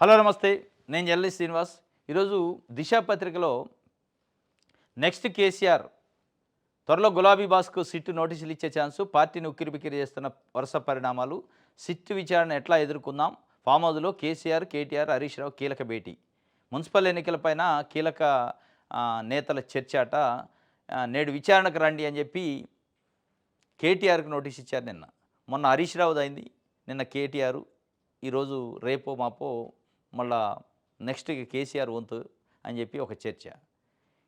Hello నమస్తే. నేను LA Srinivas. ఈరోజు 'దిశ' పత్రికలో నెక్స్ట్ కేసీఆర్ త్వరలో గులాబీ బాస్‌కు సిట్ నోటీసులు ఇచ్చే ఛాన్సు, పార్టీని ఉక్కిరిబిక్కిరి చేస్తున్న వరుస పరిణామాలు, సిట్ విచారణ ఎట్లా ఎదుర్కొందాం, ఫామ్ హౌస్‌లో కేసీఆర్, కేటీఆర్, హరీష్ రావు కీలక భేటీ, మున్సిపల్ ఎన్నికలపైన కీలక నేతల చర్చాట, నేడు విచారణకు రండి అని చెప్పి కేటీఆర్‌కి నోటీస్ ఇచ్చారు నిన్న. మొన్న హరీష్ రావుదయింది, నిన్న కేటీఆర్, ఈరోజు రేపో మాపో మళ్ళా నెక్స్ట్ కేసీఆర్ వంతు అని చెప్పి ఒక చర్చ.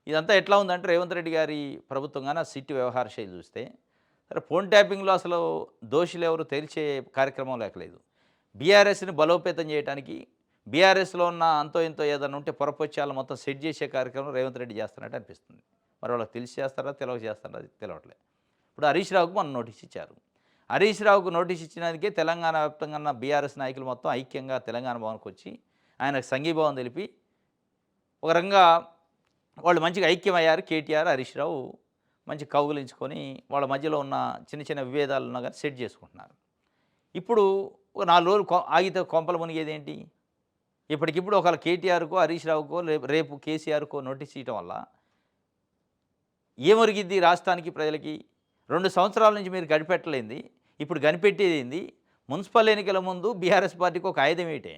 ఇదంతా ఎట్లా ఉందంటే రేవంత్ రెడ్డి గారి ప్రభుత్వంగానే సిట్ వ్యవహార శైలి చూస్తే, సరే ఫోన్ ట్యాపింగ్లో అసలు దోషులు ఎవరు తేల్చే కార్యక్రమం లేకలేదు. బీఆర్ఎస్ని బలోపేతం చేయడానికి, బీఆర్ఎస్లో ఉన్న అంతో ఇంతో ఏదైనా ఉంటే పొరపొచ్చాలు మొత్తం సెట్ చేసే కార్యక్రమం రేవంత్ రెడ్డి చేస్తున్నట్టు అనిపిస్తుంది. మరి వాళ్ళకి తెలిసి చేస్తారా, తెలియక చేస్తారా, అది తెలియట్లేదు. ఇప్పుడు హరీష్ రావుకు మనం నోటీస్ ఇచ్చారు. హరీష్ రావుకు నోటీస్ ఇచ్చినందుకే తెలంగాణ వ్యాప్తంగా ఉన్న బీఆర్ఎస్ నాయకులు మొత్తం ఐక్యంగా తెలంగాణ భవన్కి వచ్చి ఆయనకు సంఘీభావం తెలిపి ఒక రకంగా వాళ్ళు మంచిగా ఐక్యమయ్యారు. కేటీఆర్, హరీష్ రావు మంచి కౌగులించుకొని వాళ్ళ మధ్యలో ఉన్న చిన్న చిన్న విభేదాలు ఉన్నా కానీ సెట్ చేసుకుంటున్నారు. ఇప్పుడు ఒక 4 రోజులు ఆగితే కొంపలు మునిగేది ఏంటి? ఇప్పటికిప్పుడు ఒకవేళ కేటీఆర్కో, హరీష్ రావుకో, రేపు కేసీఆర్కో నోటీస్ ఇవ్వటం వల్ల ఏమొరిగిద్ది రాష్ట్రానికి, ప్రజలకి? 2 సంవత్సరాల నుంచి మీరు గడిపెట్టలేంది, ఇప్పుడు కనిపెట్టేది ఏంది? మున్సిపల్ ఎన్నికల ముందు బీఆర్ఎస్ పార్టీకి ఒక ఆయుధం ఏంటే?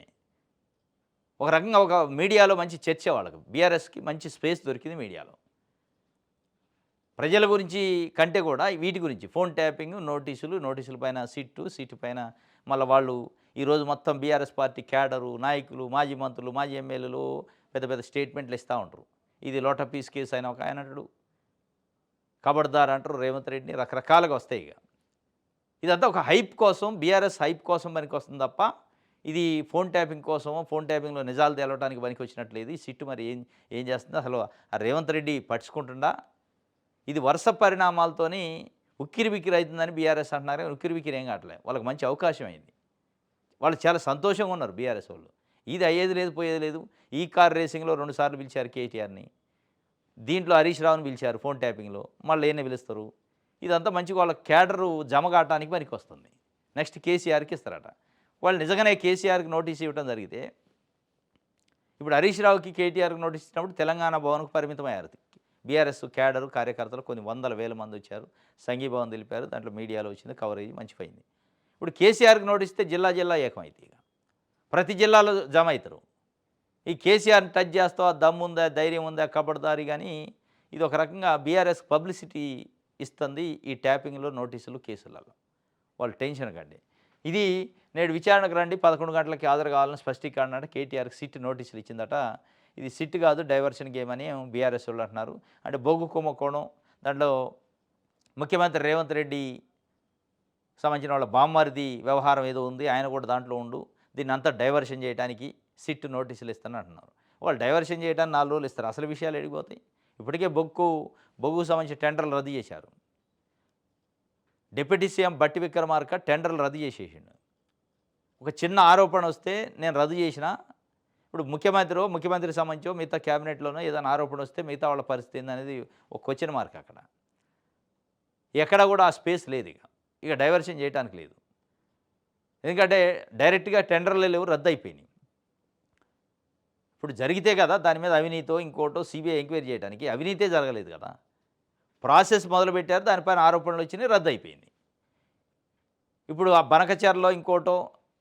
ఒక రకంగా ఒక మీడియాలో మంచి చర్చ, వాళ్ళకు బీఆర్ఎస్కి మంచి స్పేస్ దొరికింది మీడియాలో. ప్రజల గురించి కంటే కూడా వీటి గురించి ఫోన్ ట్యాపింగ్, నోటీసుల పైన సీటు పైన మళ్ళీ వాళ్ళు ఈరోజు మొత్తం బీఆర్ఎస్ పార్టీ క్యాడరు, నాయకులు, మాజీ మంత్రులు, మాజీ ఎమ్మెల్యేలు పెద్ద పెద్ద స్టేట్మెంట్లు ఇస్తూ ఉంటారు. ఇది లోటా పీస్ కేసు అయిన ఒక ఆయన అంటాడు, కబడ్దార్ అంటారు రేవంత్ రెడ్డిని, రకరకాలుగా వస్తాయి. ఇదంతా ఒక హైప్ కోసం, బీఆర్ఎస్ హైప్ కోసం పనికి వస్తుంది తప్ప ఇది ఫోన్ ట్యాపింగ్ కోసమో, ఫోన్ ట్యాపింగ్లో నిజాలు తేలడానికి పనికి వచ్చినట్లేదు. ఈ సిట్టు మరి ఏం చేస్తుంది అసలు? ఆ రేవంత్ రెడ్డి పట్టించుకుంటుండా? ఇది వరుస పరిణామాలతోని ఉక్కిరిబిక్కిరి అవుతుందని బీఆర్ఎస్ అంటున్నారు. ఉక్కిరిబిక్కిరి ఏం కావట్లేదు, వాళ్ళకి మంచి అవకాశం అయింది. వాళ్ళు చాలా సంతోషంగా ఉన్నారు బీఆర్ఎస్ వాళ్ళు. ఇది అయ్యేది లేదు, పోయేది లేదు. ఈ కార్ రేసింగ్లో 2 సార్లు పిలిచారు కేటీఆర్ని, దీంట్లో హరీష్ రావుని పిలిచారు ఫోన్ ట్యాపింగ్లో, మళ్ళీ ఏనే పిలుస్తారు. ఇదంతా మంచిగా వాళ్ళ క్యాడరు జమగాటానికి పనికి వస్తుంది. నెక్స్ట్ కేసీఆర్కి ఇస్తారట. వాళ్ళు నిజంగానే కేసీఆర్కి నోటీస్ ఇవ్వడం జరిగితే, ఇప్పుడు హరీష్ రావుకి, కేటీఆర్కి నోటీస్ ఇచ్చినప్పుడు తెలంగాణ భవన్కు పరిమితమయ్యారు. బీఆర్ఎస్ క్యాడరు, కార్యకర్తలు కొన్ని వందల వేల మంది వచ్చారు, సంఘీభావం తెలిపారు. దాంట్లో మీడియాలో వచ్చింది, కవరేజ్ మంచిపోయింది. ఇప్పుడు కేసీఆర్కి నోటీస్ ఇస్తే జిల్లా ఏకమైతే ఇక ప్రతి జిల్లాలో జమ అవుతారు. ఈ కేసీఆర్ని టచ్ చేస్తావా, దమ్ముందా, ధైర్యం ఉందా, కబడ్దారి. కానీ ఇది ఒక రకంగా బీఆర్ఎస్ పబ్లిసిటీ ఇస్తుంది ఈ ట్యాపింగ్లో, నోటీసులు, కేసులలో. వాళ్ళు టెన్షన్ కండి. ఇది నేడు విచారణకు రండి, 11 గంటలకి హాజరు కావాలని స్పష్టీకరణ అంటే కేటీఆర్కి సిట్ నోటీసులు ఇచ్చిందట. ఇది సిట్ కాదు, డైవర్షన్ గేమ్ అని బీఆర్ఎస్ వాళ్ళు అంటున్నారు. అంటే బొగ్గు కుంభకోణం, దాంట్లో ముఖ్యమంత్రి రేవంత్ రెడ్డి సంబంధించిన వాళ్ళ బామ్మరిది వ్యవహారం ఏదో ఉంది, ఆయన కూడా దాంట్లో ఉండు, దీన్ని అంతా డైవర్షన్ చేయడానికి సిట్ నోటీసులు ఇస్తాను అంటున్నారు. వాళ్ళు డైవర్షన్ చేయడానికి 4 రోజులు ఇస్తారు, అసలు విషయాలు ఎడిగిపోతాయి. ఇప్పటికే బొగ్గు సంబంధించిన టెండర్లు రద్దు చేశారు. డిప్యూటీ సీఎం బట్టి విక్రమార్క టెండర్లు రద్దు చేసేసిండు. ఒక చిన్న ఆరోపణ వస్తే నేను రద్దు చేసిన, ఇప్పుడు ముఖ్యమంత్రికి సంబంధించో మిగతా క్యాబినెట్లోనో ఏదైనా ఆరోపణ వస్తే మిగతా వాళ్ళ పరిస్థితి ఏందనేది ఒక క్వశ్చన్ మార్క్. అక్కడ ఎక్కడ కూడా ఆ స్పేస్ లేదు, ఇక డైవర్షన్ చేయడానికి లేదు. ఎందుకంటే డైరెక్ట్గా టెండర్లు లేవు, రద్దు అయిపోయినాయి. ఇప్పుడు జరిగితే కదా దాని మీద అవినీతో ఇంకోటో సిబిఐ ఎంక్వైరీ చేయడానికి, అవినీతే జరగలేదు కదా. ప్రాసెస్ మొదలుపెట్టారు, దానిపైన ఆరోపణలు వచ్చినాయి, రద్దు అయిపోయింది. ఇప్పుడు ఆ బనకచర్లో ఇంకోటో,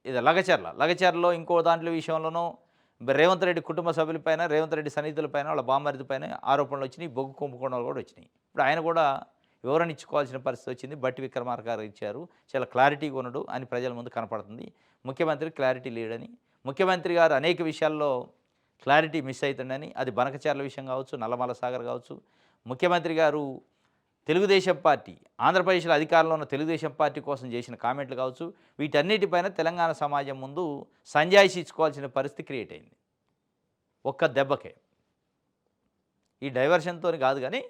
ఇది లగచర్లో ఇంకో దాంట్లో విషయంలోనూ రేవంత్ రెడ్డి కుటుంబ సభ్యులపైన, రేవంత్ రెడ్డి సన్నిహితులపైన, వాళ్ళ బామ్మరిదిపైన ఆరోపణలు వచ్చినాయి, బొగ్గు కుంభకోణాలు కూడా వచ్చినాయి. ఇప్పుడు ఆయన కూడా వివరణ ఇచ్చుకోవాల్సిన పరిస్థితి వచ్చింది. బట్టి విక్రమార్క గారు ఇచ్చారు, చాలా క్లారిటీగా ఉన్నాడు అని ప్రజల ముందు కనపడుతుంది. ముఖ్యమంత్రి క్లారిటీ లేడని, ముఖ్యమంత్రి గారు అనేక విషయాల్లో క్లారిటీ మిస్ అవుతుండని, అది బనకచర్ల విషయం కావచ్చు, నల్లమల సాగర్ కావచ్చు, ముఖ్యమంత్రి గారు తెలుగుదేశం పార్టీ, ఆంధ్రప్రదేశ్లో అధికారంలో ఉన్న తెలుగుదేశం పార్టీ కోసం చేసిన కామెంట్లు కావచ్చు, వీటన్నిటిపైన తెలంగాణ సమాజం ముందు సంజాయిషి ఇచ్చుకోవాల్సిన పరిస్థితి క్రియేట్ అయింది ఒక్క దెబ్బకే. ఈ డైవర్షన్తో కాదు కానీ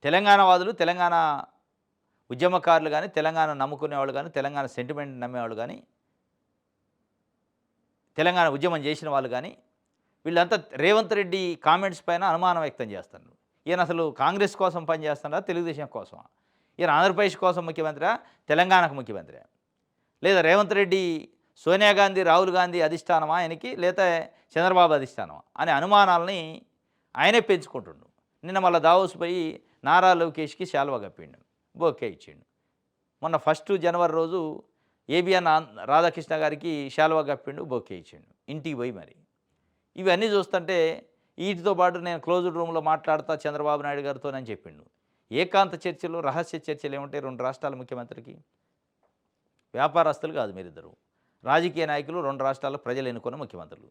తెలంగాణ వాదులు, తెలంగాణ ఉద్యమకారులు కానీ, తెలంగాణ నమ్ముకునేవాళ్ళు కానీ, తెలంగాణ సెంటిమెంట్ నమ్మేవాళ్ళు కానీ, తెలంగాణ ఉద్యమం చేసిన వాళ్ళు కానీ, వీళ్ళంతా రేవంత్ రెడ్డి కామెంట్స్ పైన అనుమానం వ్యక్తం చేస్తున్నారు. ఈయన అసలు కాంగ్రెస్ కోసం పనిచేస్తున్నారా, తెలుగుదేశం కోసమా? ఈయన ఆంధ్రప్రదేశ్ కోసం ముఖ్యమంత్రి, తెలంగాణకు ముఖ్యమంత్రి? లేదా రేవంత్ రెడ్డి సోనియా గాంధీ, రాహుల్ గాంధీ అధిష్టానమా ఆయనకి, లేతే చంద్రబాబు అధిష్టానమా అనే అనుమానాలని ఆయనే పెంచుకుంటుండు. నిన్న మళ్ళీ దావోస్ పోయి నారా లోకేష్కి శాలువా కప్పిండు, బొకే ఇచ్చిండు. మొన్న 1 జనవరి రోజు ఏబిఎన్ రాధాకృష్ణ గారికి శాలువా కప్పిండు, బొకే ఇచ్చిండు ఇంటికి పోయి. మరి ఇవన్నీ చూస్తుంటే వీటితో పాటు నేను క్లోజ్డ్ రూమ్లో మాట్లాడతా చంద్రబాబు నాయుడు గారితోనని చెప్పిండు. ఏకాంత చర్చలు, రహస్య చర్చలు ఏముంటాయి 2 రాష్ట్రాల ముఖ్యమంత్రికి? వ్యాపారస్తులు కాదు మీరిద్దరు, రాజకీయ నాయకులు, 2 రాష్ట్రాల్లో ప్రజలు ఎన్నుకున్న ముఖ్యమంత్రులు.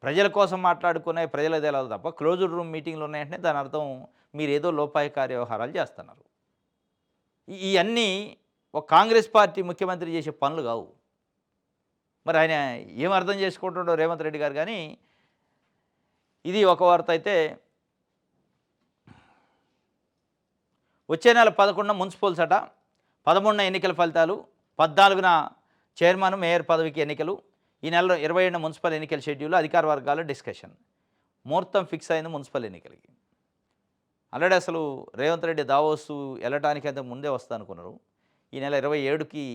ప్రజల కోసం మాట్లాడుకునే ప్రజలదే లేదు తప్ప క్లోజ్డ్ రూమ్ మీటింగ్లు ఉన్నాయంటే దాని అర్థం మీరు ఏదో లోపాయకారి వ్యవహారాలు చేస్తున్నారు. ఇవన్నీ ఒక కాంగ్రెస్ పార్టీ ముఖ్యమంత్రి చేసే పనులు కావు. మరి ఆయన ఏం అర్థం చేసుకుంటుండో రేవంత్ రెడ్డి గారు. కానీ ఇది ఒక వార్త అయితే, వచ్చే నెల 11న మున్సిపల్స్ అట, 13న ఎన్నికల ఫలితాలు, 14న చైర్మన్, మేయర్ పదవికి ఎన్నికలు, ఈ నెలలో 27న మున్సిపల్ ఎన్నికల షెడ్యూల్, అధికార వర్గాల డిస్కషన్. ముహూర్తం ఫిక్స్ అయింది మున్సిపల్ ఎన్నికలకి. ఆల్రెడీ అసలు రేవంత్ రెడ్డి దావోస్ వెళ్ళటానికైతే ముందే వస్తా అనుకున్నారు. ఈ నెల 27కి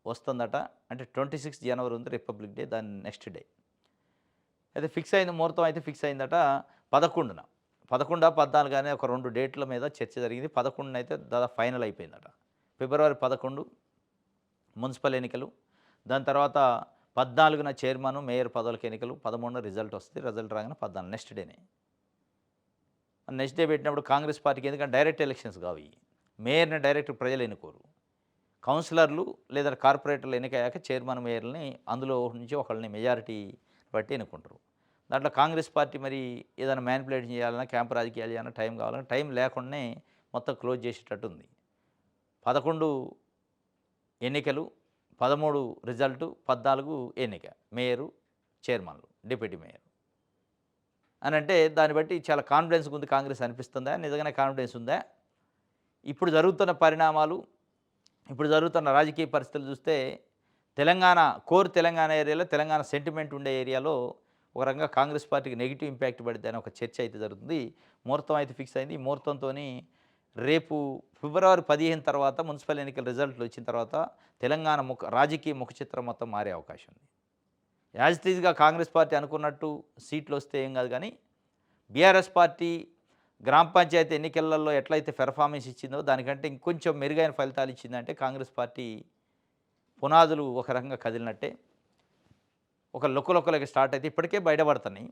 వస్తుందట. అంటే 26 జనవరి ఉంది రిపబ్లిక్ డే, దాని నెక్స్ట్ డే అయితే ఫిక్స్ అయింది. ముహూర్తం అయితే ఫిక్స్ అయిందట 11న. 11, 14 అనే ఒక 2 డేట్ల మీద చర్చ జరిగింది. 11న అయితే దాదాపు ఫైనల్ అయిపోయిందట. ఫిబ్రవరి 11 మున్సిపల్ ఎన్నికలు, దాని తర్వాత 14న చైర్మన్, మేయర్ పదవులకు ఎన్నికలు, 13న రిజల్ట్ వస్తుంది. రిజల్ట్ రాగానే 14 నెక్స్ట్ డేనే. నెక్స్ట్ డే పెట్టినప్పుడు కాంగ్రెస్ పార్టీకి, ఎందుకంటే డైరెక్ట్ ఎలక్షన్స్ కావు, మేయర్ని డైరెక్ట్ ప్రజలు ఎన్నుకోరు, కౌన్సిలర్లు లేదా కార్పొరేటర్లు ఎన్నికయ్యాక చైర్మన్, మేయర్ని అందులో నుంచి ఒకళ్ళని మెజారిటీ బట్టి ఎన్నుకుంటారు. దాంట్లో కాంగ్రెస్ పార్టీ మరి ఏదైనా మ్యానిపులేట్ చేయాలన్నా, క్యాంప్ రాజకీయాలు చేయాలన్నా టైం కావాలన్నా టైం లేకుండానే మొత్తం క్లోజ్ చేసేటట్టు ఉంది. 11 ఎన్నికలు, 13 రిజల్టు, 14 ఎన్నిక, మేయరు, చైర్మన్లు, డిప్యూటీ మేయర్ అని. అంటే దాన్ని బట్టి చాలా కాన్ఫిడెన్స్గా ఉంది కాంగ్రెస్ అనిపిస్తుందా? నిజంగానే కాన్ఫిడెన్స్ ఉందా? ఇప్పుడు జరుగుతున్న పరిణామాలు, ఇప్పుడు జరుగుతున్న రాజకీయ పరిస్థితులు చూస్తే తెలంగాణ కోర్ తెలంగాణ ఏరియాలో, తెలంగాణ సెంటిమెంట్ ఉండే ఏరియాలో ఒక రకంగా కాంగ్రెస్ పార్టీకి నెగిటివ్ ఇంపాక్ట్ పడితే అని ఒక చర్చ అయితే జరుగుతుంది. ముహూర్తం అయితే ఫిక్స్ అయింది. ఈ ముహూర్తంతో రేపు ఫిబ్రవరి 15 తర్వాత మున్సిపల్ ఎన్నికల రిజల్ట్లు వచ్చిన తర్వాత తెలంగాణ రాజకీయ ముఖ చిత్రం మొత్తం మారే అవకాశం ఉంది. యాజ్ ఇట్ ఈజ్గా కాంగ్రెస్ పార్టీ అనుకున్నట్టు సీట్లు వస్తే ఏం కాదు, కానీ బీఆర్ఎస్ పార్టీ గ్రామ పంచాయతీ ఎన్నికలలో ఎట్లయితే పెర్ఫార్మెన్స్ ఇచ్చిందో దానికంటే ఇంకొంచెం మెరుగైన ఫలితాలు ఇచ్చిందంటే కాంగ్రెస్ పార్టీ పునాదులు ఒక రకంగా కదిలినట్టే. ఒక లొక్కలొక్కలకి స్టార్ట్ అయితే ఇప్పటికే బయటపడుతున్నాయి.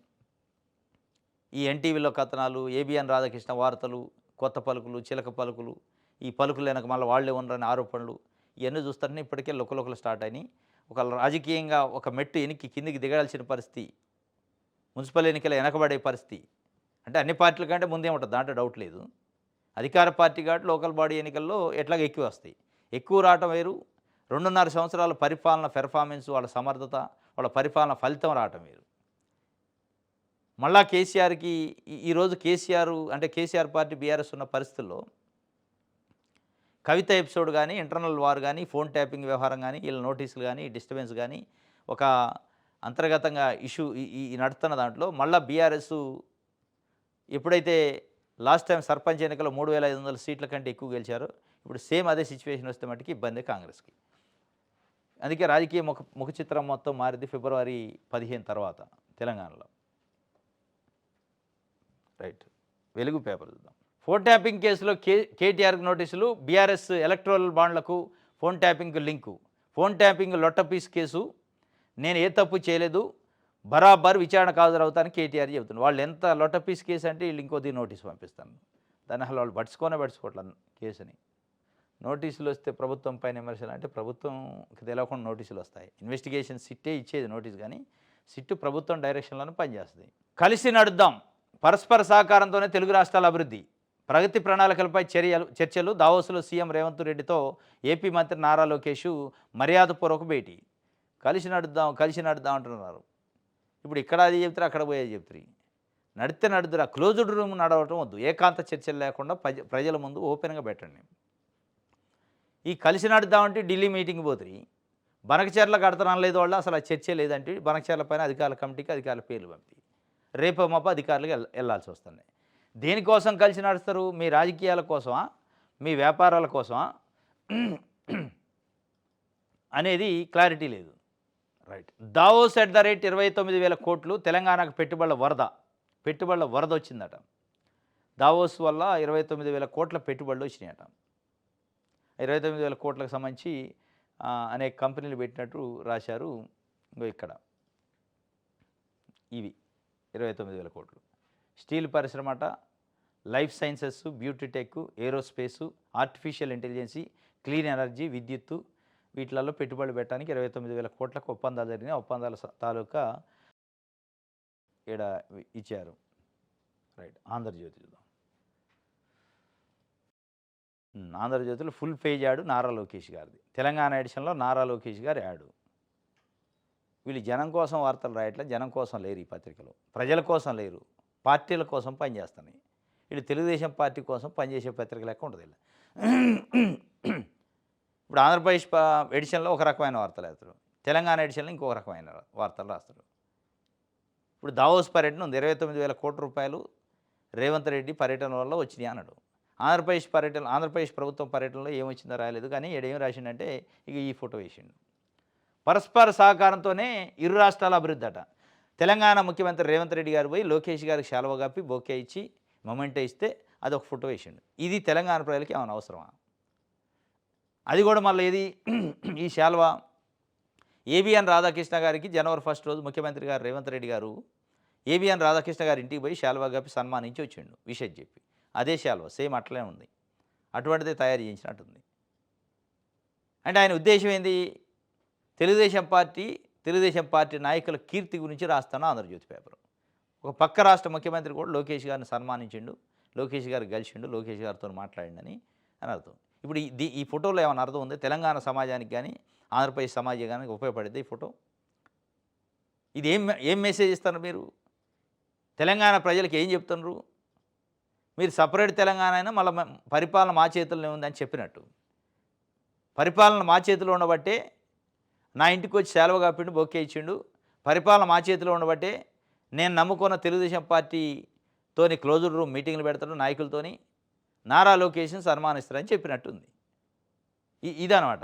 ఈ ఎన్టీవీలో కథనాలు, ఏబిఎన్ రాధాకృష్ణ వార్తలు, కొత్త పలుకులు, చిలక పలుకులు, ఈ పలుకులు వెనక మళ్ళీ వాళ్ళే ఉన్నారని ఆరోపణలు, ఇవన్నీ చూస్తారని ఇప్పటికే లొక్కలొక్కలు స్టార్ట్ అయినాయి. ఒక రాజకీయంగా ఒక మెట్టు ఎనికి కిందికి దిగాల్సిన పరిస్థితి, మున్సిపల్ ఎన్నికలు వెనకబడే పరిస్థితి. అంటే అన్ని పార్టీల కంటే ముందే ఉంటుంది, దాంట్లో డౌట్ లేదు. అధికార పార్టీ కాబట్టి లోకల్ బాడీ ఎన్నికల్లో ఎట్లాగ ఎక్కువ వస్తాయి. ఎక్కువ రావటం వేరు, 2.5 సంవత్సరాల పరిపాలన పెర్ఫార్మెన్స్, వాళ్ళ సమర్థత, వాళ్ళ పరిపాలన ఫలితం రావటం వేరు. మళ్ళా కేసీఆర్కి ఈరోజు కేసీఆర్ పార్టీ బీఆర్ఎస్ ఉన్న పరిస్థితుల్లో కవిత ఎపిసోడ్ కానీ, ఇంటర్నల్ వార్ కానీ, ఫోన్ ట్యాపింగ్ వ్యవహారం కానీ, వీళ్ళ నోటీసులు కానీ, డిస్టర్బెన్స్ కానీ, ఒక అంతర్గతంగా ఇష్యూ ఈ నడుస్తున్న దాంట్లో మళ్ళీ బీఆర్ఎస్ ఎప్పుడైతే లాస్ట్ టైం సర్పంచ్ ఎన్నికలో 3,500 సీట్ల కంటే ఎక్కువ గెలిచారో, ఇప్పుడు సేమ్ అదే సిచ్యువేషన్ వస్తే మటుకు ఇబ్బంది కాంగ్రెస్కి. అందుకే రాజకీయ ముఖ చిత్రం మొత్తం మారింది ఫిబ్రవరి 15 తర్వాత తెలంగాణలో. రైట్, వెలుగు పేపర్ చూద్దాం. ఫోన్ ట్యాపింగ్ కేసులో కేటీఆర్కి నోటీసులు, బీఆర్ఎస్ ఎలక్ట్రల్ బాండ్లకు ఫోన్ ట్యాపింగ్కు లింకు. ఫోన్ ట్యాపింగ్ లొట్టపీస్ కేసు, నేను ఏ తప్పు చేయలేదు, బరాబర్ విచారణకు హాజరవుతానని కేటీఆర్ చెబుతున్నారు. వాళ్ళు ఎంత లొట్టపీస్ కేసు అంటే వీళ్ళు ఇంకోది నోటీసు పంపిస్తాను. దాన్ని అసలు వాళ్ళు పట్టుకోవట్లేదు కేసుని. నోటీసులు వస్తే ప్రభుత్వం పైన విమర్శలు అంటే ప్రభుత్వంకి తెలియకుండా నోటీసులు వస్తాయి. ఇన్వెస్టిగేషన్ సిట్టే ఇచ్చేది నోటీస్, కానీ సిట్టు ప్రభుత్వం డైరెక్షన్లోనే పనిచేస్తుంది. కలిసి నడుద్దాం, పరస్పర సహకారంతోనే తెలుగు రాష్ట్రాల అభివృద్ధి, ప్రగతి ప్రణాళికలపై చర్చలు. దావోసులో సీఎం రేవంత్ రెడ్డితో ఏపీ మంత్రి నారా లోకేష్ మర్యాదపూర్వక భేటీ. కలిసి నడుద్దాం అంటున్నారు. ఇప్పుడు ఇక్కడ అది చెప్తారు, అక్కడ పోయేది చెప్తారు. నడితే నడుదురా, క్లోజ్డ్ రూమ్ నడవటం వద్దు, ఏకాంత చర్చలు లేకుండా ప్రజల ముందు ఓపెన్గా పెట్టండి. ఈ కలిసి నడుద్దామంటే ఢిల్లీ మీటింగ్ పోతుంది, బనకచర్ల కడతనం లేదు వాళ్ళు, అసలు ఆ చర్చే లేదంటే బనకచర్ల పైన అధికారుల కమిటీకి అధికారుల పేర్లు పంపి రేపో మాప అధికారులకు వెళ్ళాల్సి వస్తుంది. దేనికోసం కలిసి నడుస్తారు? మీ రాజకీయాల కోసమా, మీ వ్యాపారాల కోసమా అనేది క్లారిటీ లేదు. రైట్. దావోస్ @29,000 కోట్లు తెలంగాణకు పెట్టుబడుల వరద వచ్చిందట. దావోస్ వల్ల 29,000 కోట్ల పెట్టుబడులు వచ్చినాయట. 29,000 కోట్లకు సంబంధించి అనేక కంపెనీలు పెట్టినట్టు రాశారు. ఇంగో ఇక్కడ ఇవి 29,000 కోట్లు. స్టీల్ పరిశ్రమ అట, life sciences, beauty tech, ఏరోస్పేసు, artificial intelligence, clean energy, విద్యుత్తు వీటిలలో పెట్టుబడులు పెట్టడానికి 29,000 కోట్లకు ఒప్పందాలు జరిగినాయి. ఒప్పందాల తాలూకా ఈడ ఇచ్చారు. రైట్. ఆంధ్రజ్యోతి చూద్దాం. ఆంధ్రజ్యోతిలో full page add Nara Lokesh గారిది. తెలంగాణ ఎడిషన్లో నారా లోకేష్ గారి యాడ్. వీళ్ళు జనం కోసం వార్తలు రాయట్లే, జనం కోసం లేరు ఈ పత్రికలు, ప్రజల కోసం లేరు, పార్టీల కోసం పనిచేస్తున్నాయి. వీళ్ళు తెలుగుదేశం పార్టీ కోసం పనిచేసే పత్రిక లెక్క ఉంటుంది ఇలా. ఇప్పుడు ఆంధ్రప్రదేశ్ ఎడిషన్లో ఒక రకమైన వార్తలు రాస్తారు, తెలంగాణ ఎడిషన్లో ఇంకొక రకమైన వార్తలు రాస్తారు. ఇప్పుడు దావోస్ పర్యటన ఉంది, 29,000 కోట్ల రూపాయలు రేవంత్ రెడ్డి పర్యటన వల్ల వచ్చినాయి అన్నాడు. ఆంధ్రప్రదేశ్ ప్రభుత్వం పర్యటనలో ఏమొచ్చిందో రాయలేదు, కానీ ఏం రాసిండంటే ఇక ఈ ఫోటో వేసిండు. పరస్పర సహకారంతోనే ఇరు రాష్ట్రాల అభివృద్ధి అట. తెలంగాణ ముఖ్యమంత్రి రేవంత్ రెడ్డి గారు పోయి లోకేష్ గారికి శాలువ కప్పి బొకే ఇచ్చి మొమెంటో ఇస్తే అదొక ఫోటో వేసిండు. ఇది తెలంగాణ ప్రజలకి ఏమైనా అవసరమా? అది కూడా మళ్ళీ ఇది ఈ శాలువ ఏబిఎన్ రాధాకృష్ణ గారికి జనవరి 1 రోజు ముఖ్యమంత్రి గారు రేవంత్ రెడ్డి గారు ఏబిఎన్ రాధాకృష్ణ గారి ఇంటికి పోయి శాలువ కప్పి సన్మానించి వచ్చిండు విషయం చెప్పి. అదే శాలువ సేమ్ అట్లనే ఉంది, అటువంటిదే తయారు చేయించినట్టుంది. అంటే ఆయన ఉద్దేశం ఏంది? తెలుగుదేశం పార్టీ నాయకుల కీర్తి గురించి రాస్తాను ఆంధ్రజ్యోతి పేపర్. ఒక పక్క రాష్ట్ర ముఖ్యమంత్రి కూడా లోకేష్ గారిని సన్మానించిండు, లోకేష్ గారు కలిసిండు, లోకేష్ గారితో మాట్లాడిండని అని అర్థం. ఇప్పుడు ఈ ఫోటోలో ఏమైనా అర్థం ఉంది? తెలంగాణ సమాజానికి కానీ ఆంధ్రప్రదేశ్ సమాజానికి ఉపయోగపడింది ఈ ఫోటో? ఇది ఏం మెసేజ్ ఇస్తారు మీరు? తెలంగాణ ప్రజలకు ఏం చెప్తున్నారు? మీరు సపరేట్ తెలంగాణ అయినా మళ్ళీ పరిపాలన మా చేతుల్లోనే ఉందని చెప్పినట్టు. పరిపాలన మా చేతిలో ఉండబట్టే నా ఇంటికి వచ్చి సేలవ కప్పిండు, బొకే ఇచ్చిండు. పరిపాలన మా చేతిలో ఉండబట్టే నేను నమ్ముకున్న తెలుగుదేశం పార్టీతోని క్లోజ్డ్ రూమ్ మీటింగ్లు పెడతాడు నాయకులతోని, నారా లోకేష్ని సన్మానిస్తారని చెప్పినట్టుంది. ఇదనమాట.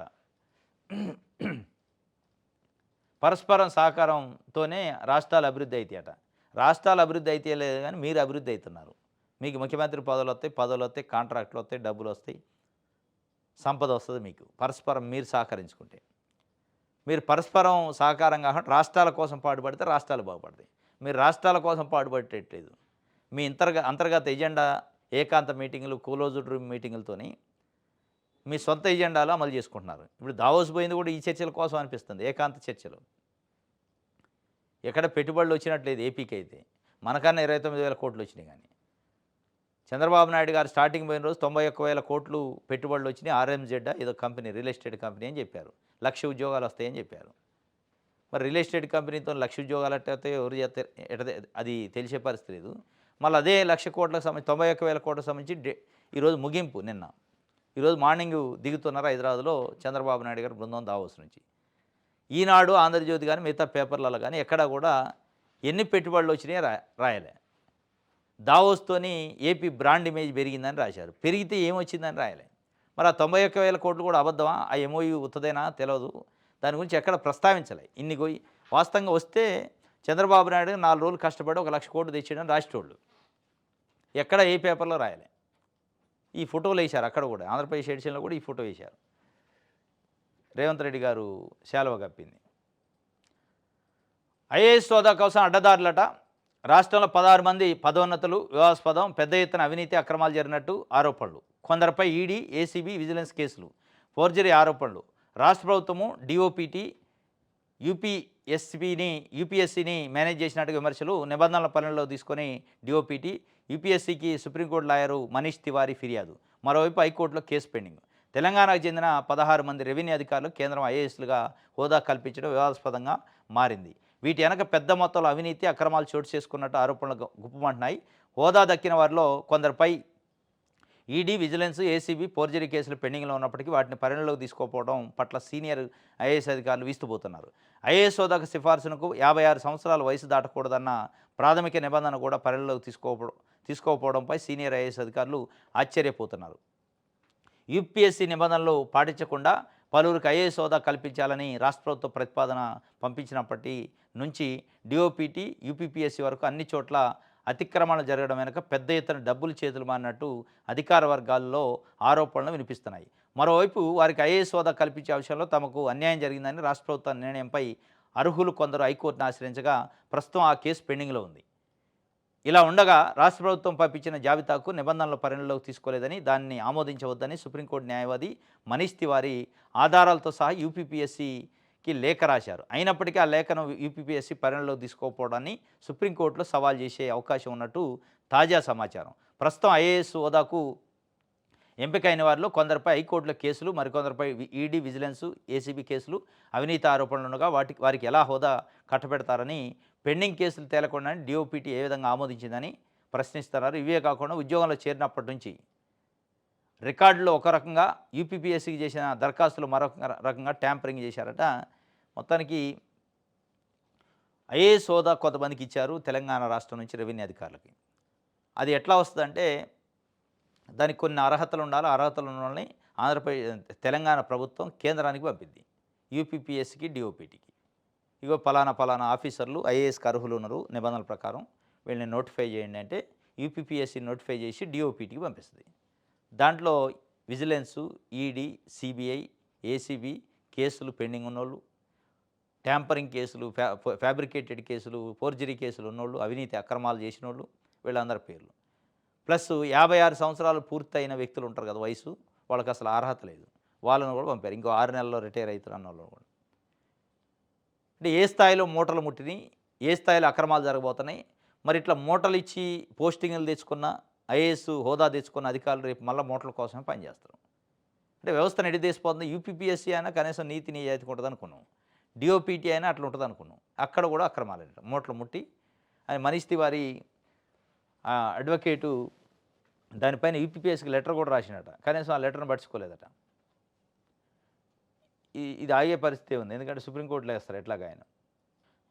పరస్పరం సహకారంతోనే రాష్ట్రాలు అభివృద్ధి అవుతాయట. రాష్ట్రాలు అభివృద్ధి అయితే లేదు కానీ మీరు అభివృద్ధి అవుతున్నారు. మీకు ముఖ్యమంత్రి పదవులు వస్తాయి, కాంట్రాక్టులు వస్తాయి, డబ్బులు వస్తాయి, సంపద వస్తుంది మీకు. పరస్పరం మీరు సహకరించుకుంటే, మీరు పరస్పరం సహకారం కాకుండా రాష్ట్రాల కోసం పాటుపడితే రాష్ట్రాలు బాగుపడతాయి. మీరు రాష్ట్రాల కోసం పాటుపడేట్లేదు. మీ అంతర్గత ఎజెండా ఏకాంత మీటింగులు, క్లోజ్డ్ రూమ్ మీటింగులతోని మీ సొంత ఎజెండాలు అమలు చేసుకుంటున్నారు. ఇప్పుడు దావోస్ పోయింది కూడా ఈ చర్చల కోసం అనిపిస్తుంది, ఏకాంత చర్చలు. ఎక్కడ పెట్టుబడులు వచ్చినట్లేదు ఏపీకి అయితే, మనకన్నా 29,000 కోట్లు వచ్చినాయి. కానీ చంద్రబాబు నాయుడు గారు స్టార్టింగ్ పోయిన రోజు 91,000 కోట్లు పెట్టుబడులు వచ్చినాయి. ఆర్ఎంజెడ్ ఏదో కంపెనీ, రియల్ ఎస్టేట్ కంపెనీ అని చెప్పారు. 1,00,000 ఉద్యోగాలు వస్తాయని చెప్పారు. మరి రియల్ ఎస్టేట్ కంపెనీతో 1,00,000 ఉద్యోగాలు అయితే ఎవరు చేస్తే అది తెలిసే పరిస్థితి లేదు. మళ్ళీ అదే 1,00,000 కోట్లకు సంబంధించి 91,000 కోట్లకు సంబంధించి ఈరోజు ముగింపు. ఈరోజు మార్నింగ్ దిగుతున్నారు హైదరాబాద్లో చంద్రబాబు నాయుడు గారు బృందం దావోస్ నుంచి. ఈనాడు, ఆంధ్రజ్యోతి కానీ మిగతా పేపర్లలో కానీ ఎక్కడా కూడా ఎన్ని పెట్టుబడులు వచ్చినాయో రాయలే. దావోస్తోని ఏపీ బ్రాండ్ ఇమేజ్ పెరిగిందని రాశారు. పెరిగితే ఏమొచ్చిందని రాయలే. మరి ఆ 91,000 కోట్లు కూడా అబద్ధమా? ఆ ఎంఓయూ ఉత్తదేనా తెలియదు. దాని గురించి ఎక్కడ ప్రస్తావించలే. వాస్తవంగా వస్తే చంద్రబాబు నాయుడు 4 రోజులు కష్టపడి 1,00,000 కోట్లు తెచ్చాడని రాసేటోళ్ళు. ఎక్కడ ఏ పేపర్లో రాయలే. ఈ ఫోటోలు వేశారు అక్కడ కూడా, ఆంధ్రప్రదేశ్ ఎడిషన్లో కూడా ఈ ఫోటో వేశారు. రేవంత్ రెడ్డి గారు శాలువ కప్పింది. ఐఏఎస్ హోదా కోసం అడ్డదారులట. రాష్ట్రంలో 16 మంది పదోన్నతులు వివాదాస్పదం, పెద్ద ఎత్తున అవినీతి అక్రమాలు జరిగినట్టు ఆరోపణలు. కొందరిపై ఈడీ, ఏసీబీ, విజిలెన్స్ కేసులు. ఫోర్జరీ ఆరోపణలు. రాష్ట్ర ప్రభుత్వము డిఓపిటి, యూపీఎస్సీని మేనేజ్ చేసినట్టుగా విమర్శలు. నిబంధనల పరిగణలోకి తీసుకొని డిఓపిటి, యూపీఎస్సీకి సుప్రీంకోర్టు లాయరు మనీష్ తివారీ ఫిర్యాదు. మరోవైపు హైకోర్టులో కేసు పెండింగ్. తెలంగాణకు చెందిన 16 మంది రెవెన్యూ అధికారులు కేంద్రం ఐఏఎస్లుగా హోదా కల్పించడం వివాదాస్పదంగా మారింది. వీటి వెనక పెద్ద మొత్తంలో అవినీతి అక్రమాలు చోటు చేసుకున్నట్టు ఆరోపణలు గుప్పమంటున్నాయి. హోదా దక్కిన వారిలో కొందరిపై ఈడీ, విజిలెన్స్, ఏసీబీ ఫోర్జరీ కేసులు పెండింగ్లో ఉన్నప్పటికీ వాటిని పరిగణలోకి తీసుకోకపోవడం పట్ల సీనియర్ ఐఏఎస్ అధికారులు విస్తుపోతున్నారు. ఐఏఎస్ హోదాకు సిఫార్సునకు 56 సంవత్సరాల వయసు దాటకూడదన్న ప్రాథమిక నిబంధన కూడా పరిగణలోకి తీసుకోకపోవడంపై సీనియర్ ఐఏఎస్ అధికారులు ఆశ్చర్యపోతున్నారు. యూపీఎస్సీ నిబంధనలు పాటించకుండా పలువురికి ఐఏఎస్ హోదా కల్పించాలని రాష్ట్ర ప్రభుత్వం ప్రతిపాదన పంపించినప్పటి నుంచి డిఓపిటి, యూపీపీఎస్సీ వరకు అన్ని చోట్ల అతిక్రమణలు జరగడం వెనుక పెద్ద ఎత్తున డబ్బులు చేతులు మారినట్టు అధికార వర్గాల్లో ఆరోపణలు వినిపిస్తున్నాయి. మరోవైపు వారికి ఐఏఎస్ హోదా కల్పించే విషయంలో తమకు అన్యాయం జరిగిందని రాష్ట్ర ప్రభుత్వ నిర్ణయంపై అర్హులు కొందరు హైకోర్టును ఆశ్రయించగా ప్రస్తుతం ఆ కేసు పెండింగ్లో ఉంది. ఇలా ఉండగా రాష్ట్ర ప్రభుత్వం పంపించిన జాబితాకు నిబంధనలు పరిగణలోకి తీసుకోలేదని, దాన్ని ఆమోదించవద్దని సుప్రీంకోర్టు న్యాయవాది మనీష్ తివారీ ఆధారాలతో సహా యూపీపీఎస్సీకి లేఖ రాశారు. అయినప్పటికీ ఆ లేఖను యూపీపీఎస్సీ పరిగణలోకి తీసుకోకపోవడాన్ని సుప్రీంకోర్టులో సవాల్ చేసే అవకాశం ఉన్నట్టు తాజా సమాచారం. ప్రస్తుతం ఐఏఎస్ హోదాకు ఎంపికైన వారిలో కొందరిపై హైకోర్టులో కేసులు, మరికొందరిపై ఈడీ, విజిలెన్స్, ఏసీబీ కేసులు, అవినీతి ఆరోపణలు ఉండగా వారికి ఎలా హోదా కట్టబెడతారని, పెండింగ్ కేసులు తేలకుండా డిఓపిటి ఏ విధంగా ఆమోదించిందని ప్రశ్నిస్తున్నారు. ఇవే కాకుండా ఉద్యోగంలో చేరినప్పటి నుంచి రికార్డులో ఒక రకంగా, యూపీపీఎస్సీకి చేసిన దరఖాస్తులు మరొక రకంగా ట్యాంపరింగ్ చేశారట. మొత్తానికి ఐఏఎస్ హోదా కొంతమందికి ఇచ్చారు తెలంగాణ రాష్ట్రం నుంచి రెవెన్యూ అధికారులకి. అది ఎట్లా వస్తుందంటే దానికి కొన్ని అర్హతలు ఉండాలి. అర్హతలు ఉన్న వాళ్ళని తెలంగాణ ప్రభుత్వం కేంద్రానికి పంపింది, యూపీపీఎస్సీకి, డిఓపిటికి. ఇగో పలానా ఆఫీసర్లు ఐఏఎస్కి అర్హులు ఉన్నారు నిబంధనల ప్రకారం, వీళ్ళని నోటిఫై చేయండి అంటే యూపీపీఎస్సీ నోటిఫై చేసి డిఓపిటికి పంపిస్తుంది. దాంట్లో విజిలెన్సు, ఈడీ, సిబిఐ, ఏసీబీ కేసులు పెండింగ్ ఉన్నోళ్ళు, ట్యాంపరింగ్ కేసులు, ఫ్యాబ్రికేటెడ్ కేసులు, ఫోర్జరీ కేసులు ఉన్నోళ్ళు, అవినీతి అక్రమాలు చేసినోళ్ళు, వీళ్ళందరి పేర్లు. ప్లస్ 56 సంవత్సరాలు పూర్తయిన వ్యక్తులు ఉంటారు కదా వయసు, వాళ్ళకి అసలు అర్హత లేదు, వాళ్ళను కూడా పంపారు. ఇంకో 6 నెలల్లో రిటైర్ అవుతారు అన్న వాళ్ళు కూడా. అంటే ఏ స్థాయిలో మూటలు ముట్టినాయి, ఏ స్థాయిలో అక్రమాలు జరగబోతున్నాయి, మరి ఇట్లా మూటలు ఇచ్చి పోస్టింగ్లు తెచ్చుకున్న ఐఏఎస్ హోదా తెచ్చుకున్న అధికారులు రేపు మళ్ళీ మూటల కోసమే పనిచేస్తారు. అంటే వ్యవస్థను ఎడిదేసిపోతుంది. యూపీపీఎస్సీ అయినా కనీసం నీతి నిజాయితీ ఉంటుంది అనుకున్నాం, డిఓపిటి అయినా అట్లా ఉంటుంది అనుకున్నాం. అక్కడ కూడా అక్రమాలు మూటలు ముట్టి అని మనీష్ తివారీ అడ్వకేటు దానిపైన యూపీపీఎస్సీకి లెటర్ కూడా రాసినట, కనీసం ఆ లెటర్ను పట్టించుకోలేదట. ఇది ఆగే పరిస్థితి ఉంది, ఎందుకంటే సుప్రీంకోర్టులో వేస్తారు ఎట్లాగా ఆయన.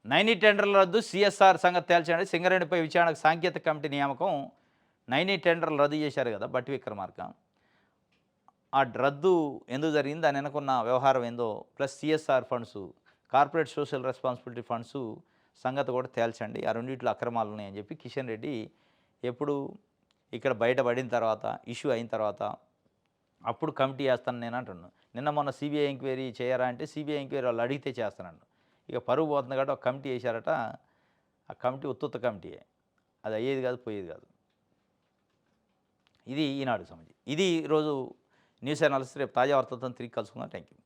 90 టెండర్ల రద్దు, సిఎస్ఆర్ సంగతి తేల్చండి. సింగరేణిపై విచారణకు సాంకేతిక కమిటీ నియామకం. 90 టెండర్లు రద్దు చేశారు కదా బట్టి విక్రమార్క, ఆ రద్దు ఎందుకు జరిగింది, దాని వెనుకున్న వ్యవహారం ఏందో, plus CSR funds, corporate social responsibility funds సంగతి కూడా తేల్చండి, ఆ రెండింటిలో అక్రమాలు ఉన్నాయని చెప్పి కిషన్ రెడ్డి ఎప్పుడు ఇక్కడ బయటపడిన తర్వాత, ఇష్యూ అయిన తర్వాత అప్పుడు కమిటీ వేస్తాను నేను అంటున్నాను. నిన్న మొన్న సిబిఐ ఎంక్వైరీ చేయరా అంటే సిబిఐ ఎంక్వైరీ వాళ్ళు అడిగితే చేస్తానండు. ఇక పరువు పోతుంది కాబట్టి ఒక కమిటీ వేశారట. ఆ కమిటీ ఉత్తుత్త కమిటీయే, అది అయ్యేది కాదు, పోయేది కాదు. ఇది ఈనాడు సంబంధించి. ఇది ఈరోజు న్యూస్ అనాలిసిస్. రేపు తాజా వార్తలతో తిరిగి కలుసుకుందాం. Thank you.